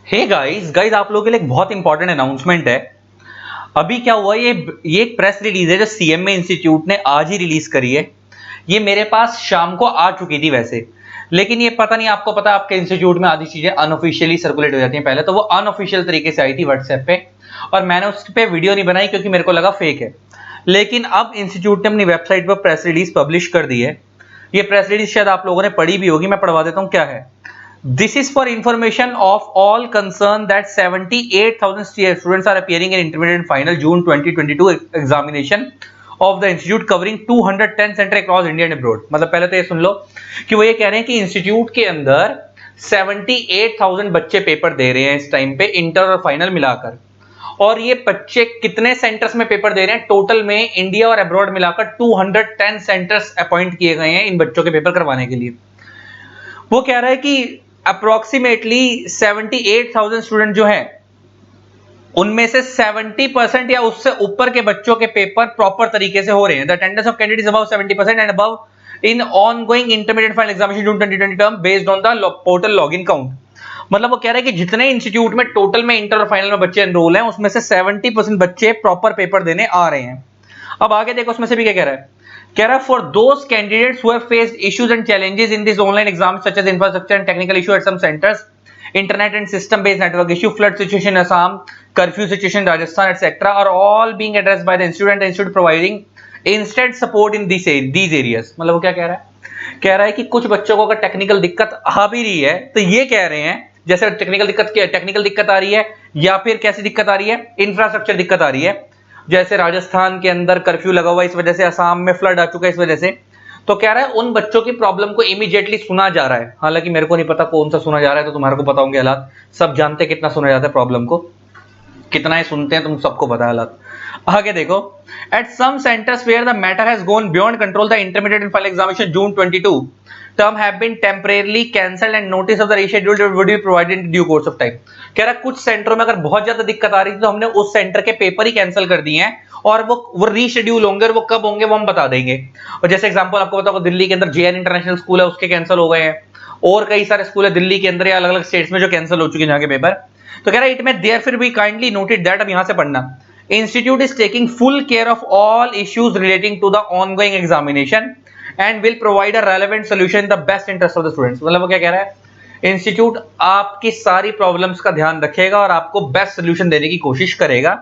Hey guys guys आप लोगों के लिए एक बहुत इंपॉर्टेंट अनाउंसमेंट है। अभी क्या हुआ, ये एक प्रेस रिलीज है जो सीएमए इंस्टीट्यूट ने आज ही रिलीज करी है। ये मेरे पास शाम को आ चुकी थी वैसे, लेकिन ये पता नहीं, आपको पता है आपके इंस्टीट्यूट में आधी चीजें अनऑफिशियली सर्कुलेट हो जाती हैं। पहले तो वो अनऑफिशियल तरीके से आई थी व्हाट्सएप पे, और मैंने उस पे वीडियो नहीं बनाई क्योंकि मेरे को लगा फेक है। लेकिन अब इंस्टीट्यूट ने अपनी वेबसाइट पर प्रेस रिलीज पब्लिश कर दी है। ये प्रेस रिलीज शायद आप लोगों ने पढ़ी भी होगी, मैं पढ़वा देता हूँ क्या है। This is for information of all concerned that 78,000 students are appearing in intermediate and final June 2022 examination of the institute covering 210 center across India and abroad। मतलब पहले तो ये सुन लो कि वो ये कह रहे हैं कि इंस्टीट्यूट के अंदर 78,000 बच्चे पेपर दे रहे हैं इस टाइम पे, इंटर और फाइनल मिलाकर। और ये बच्चे कितने सेंटर्स में पेपर दे रहे हैं, टोटल में इंडिया और अब्रॉड मिलाकर 210 सेंटर्स अपॉइंट किए गए हैं इन बच्चों के पेपर करवाने के लिए। वो कह रहा है कि अप्रोक्सीमेटली 78,000 स्टूडेंट जो हैं उनमें से 70% या उससे ऊपर के बच्चों के पेपर प्रॉपर तरीके से हो रहे हैं। The attendance of candidates above 70% and above in ongoing intermediate final examination June 2020 term based on the portal login count. मतलब वो कह रहे हैं कि जितने इंस्टीट्यूट में टोटल में इंटर और फाइनल में बच्चे एनरोल हैं उसमें से 70% बच्चे प्रॉपर पेपर देने आ रहे हैं। अब आगे देखो उसमें से भी क्या कह रहा है। कह रहा है for those candidates who have faced issues and challenges in this online exam such as infrastructure and technical issue at some centres, internet and system based network issue, flood situation in Assam, curfew situation in Rajasthan, etc. are all being addressed by the institute and the institute providing instant support in these areas। मतलब वो क्या कह रहा है, कह रहा है कि कुछ बच्चों को अगर टेक्निकल दिक्कत आ भी रही है तो ये कह रहे हैं जैसे टेक्निकल दिक्कत आ रही है, या फिर कैसी दिक्कत आ रही है, इंफ्रास्ट्रक्चर दिक्कत आ रही है। जैसे राजस्थान के अंदर कर्फ्यू लगा हुआ इस वजह से, असम में फ्लड आ चुका है इस वजह से। तो कह रहा है उन बच्चों की प्रॉब्लम को इमीडिएटली सुना जा रहा है। हालांकि मेरे को नहीं पता कौन सा सुना जा रहा है, तो तुम्हारे को पता होंगे हालात, सब जानते हैं कितना सुना जाता है प्रॉब्लम को, कितना ही सुनते हैं तुम सबको पता है हालात। आगे देखो, at some centres where the matter has gone beyond control the intermediate and final examination June 22 term have been temporarily cancelled and notice of the rescheduled would be provided in due course of time। कह रहा कुछ सेंटरों में अगर बहुत ज्यादा दिक्कत आ रही थी तो हमने उस सेंटर के पेपर ही कैंसिल कर दिए हैं, और वो रीशेड्यूल होंगे, और वो कब होंगे वो हम बता देंगे। और जैसे एग्जांपल आपको बताओ, दिल्ली के अंदर जेएन इंटरनेशनल स्कूल है उसके कैंसिल हो गए हैं, और कई सारे स्कूल है दिल्ली के अंदर या अलग अलग स्टेट्स में जो कैंसिल हो चुके हैं जहां के पेपर। तो कह रहा है इट में therefore be kindly noted that, अब यहां से पढ़ना, institute is taking full care of all issues relating to the ongoing examination and will provide a relevant solution in the best interest of the students. मतलब वो क्या कह रहा है, इंस्टीट्यूट आपकी सारी प्रॉब्लम्स का ध्यान रखेगा और आपको बेस्ट सोल्यूशन देने की कोशिश करेगा।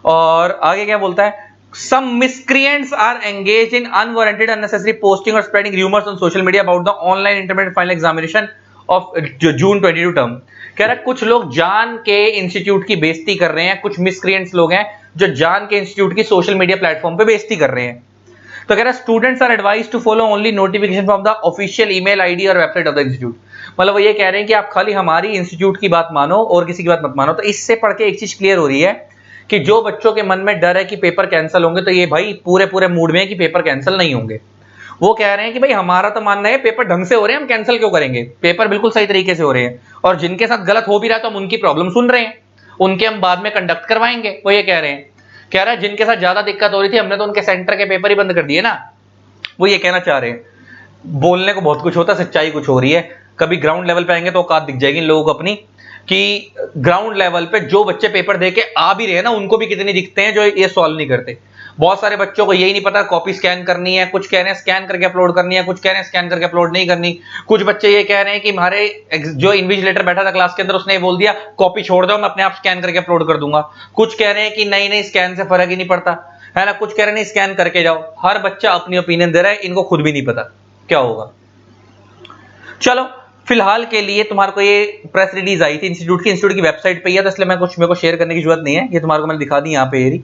और आगे क्या बोलता है, some miscreants are engaged in unwarranted unnecessary posting or spreading rumors on social media about the online intermediate final examination of June 22 term। कह रहा है कुछ लोग जान के इंस्टीट्यूट की बेइज्जती कर रहे हैं, कुछ मिसक्रिएंट्स लोग हैं जो जान के इंस्टीट्यूट की सोशल मीडिया प्लेटफॉर्म पे बेइज्जती कर रहे हैं। तो कह रहा है students are advised to follow only notification from the official email ID और वेबसाइट ऑफ द इंस्टीट्यूट। मतलब वो ये कह रहे हैं कि आप खाली हमारी इंस्टीट्यूट की बात मानो और किसी की बात मत मानो। तो इससे पढ़ के एक चीज क्लियर हो रही है कि जो बच्चों के मन में डर है कि पेपर कैंसिल होंगे, तो ये भाई पूरे मूड में है कि पेपर कैंसिल नहीं होंगे। वो कह रहे हैं कि भाई हमारा तो मानना है पेपर ढंग से हो रहे हैं, हम कैंसिल क्यों करेंगे, पेपर बिल्कुल सही तरीके से हो रहे हैं, और जिनके साथ गलत हो भी रहा है तो हम उनकी प्रॉब्लम सुन रहे हैं, उनके हम बाद में कंडक्ट करवाएंगे। वो ये कह रहे हैं, कह रहा है जिनके साथ ज्यादा दिक्कत हो रही थी हमने तो उनके सेंटर के पेपर ही बंद कर दिए ना। वो ये कहना चाह रहे हैं, बोलने को बहुत कुछ होता है, सच्चाई कुछ हो रही है। कभी ग्राउंड लेवल पे आएंगे तो औकात दिख जाएगी इन लोगों को अपनी, कि ग्राउंड लेवल पे जो बच्चे पेपर देके आ भी रहे हैं ना उनको भी कितने दिखते हैं जो ये सॉल्व नहीं करते। बहुत सारे बच्चों को यही नहीं पता कॉपी स्कैन करनी है, कुछ कह रहे हैं स्कैन करके अपलोड करनी है, कुछ कह रहे हैं स्कैन करके अपलोड नहीं करनी। कुछ बच्चे ये कह रहे हैं कि हमारे जो इन्विजिलेटर बैठा था क्लास के अंदर उसने बोल दिया कॉपी छोड़ दो, मैं अपने आप स्कैन करके अपलोड कर दूंगा। कुछ कह रहे हैं कि नहीं स्कैन से फर्क ही नहीं पड़ता है ना, कुछ कह रहे हैं स्कैन करके जाओ। हर बच्चा अपनी ओपिनियन दे रहा है, इनको खुद भी नहीं पता क्या होगा। चलो फिलहाल के लिए तुम्हारे को ये प्रेस रिलीज आई थी इंस्टीट्यूट की वेबसाइट पे ही है, तो इसलिए मेरे को शेयर करने की जरूरत नहीं है, ये तुम्हारे को मैंने दिखा दी यहाँ पे ये।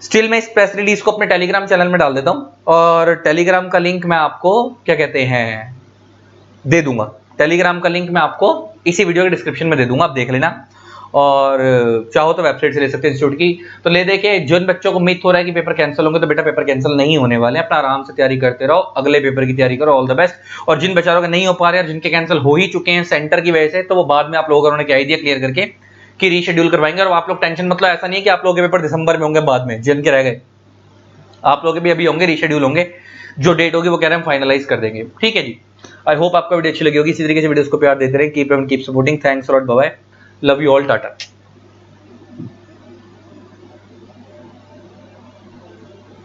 स्टिल मैं इस प्रेस रिलीज को अपने टेलीग्राम चैनल में डाल देता हूँ, और टेलीग्राम का लिंक मैं आपको क्या कहते हैं दे दूंगा। टेलीग्राम का लिंक मैं आपको इसी वीडियो के डिस्क्रिप्शन में दे दूंगा, आप देख लेना, और चाहो तो वेबसाइट से ले सकते हैं इंस्टीट्यूट की। तो ले देखे जिन बच्चों को मिथ हो रहा है कि पेपर कैंसिल होंगे, तो बेटा पेपर कैंसिल नहीं होने वाले हैं, अपना आराम से तैयारी करते रहो, अगले पेपर की तैयारी करो, ऑल द बेस्ट। और जिन बेचारों के नहीं हो पा रहे हैं, जिनके कैंसिल हो ही चुके हैं सेंटर की वजह से, तो वो बाद में आप लोगों ने क्या दिया क्लियर करके कि रीशेड्यूल करवाएंगे। और आप लोग टेंशन मतलब ऐसा नहीं है कि आप लोगों के पेपर दिसंबर में होंगे, बाद में जिनके रह गए आप लोग भी अभी होंगे, रीशेड्यूल होंगे, जो डेट होगी वो कह रहे हैं फाइनलाइज कर देंगे। ठीक है जी। आई होप आपको वीडियो अच्छी लगी होगी। इसी तरीके से वीडियोस को प्यार देते रहे। Keep supporting. Thanks a lot. Bye bye. Love you all. Tata.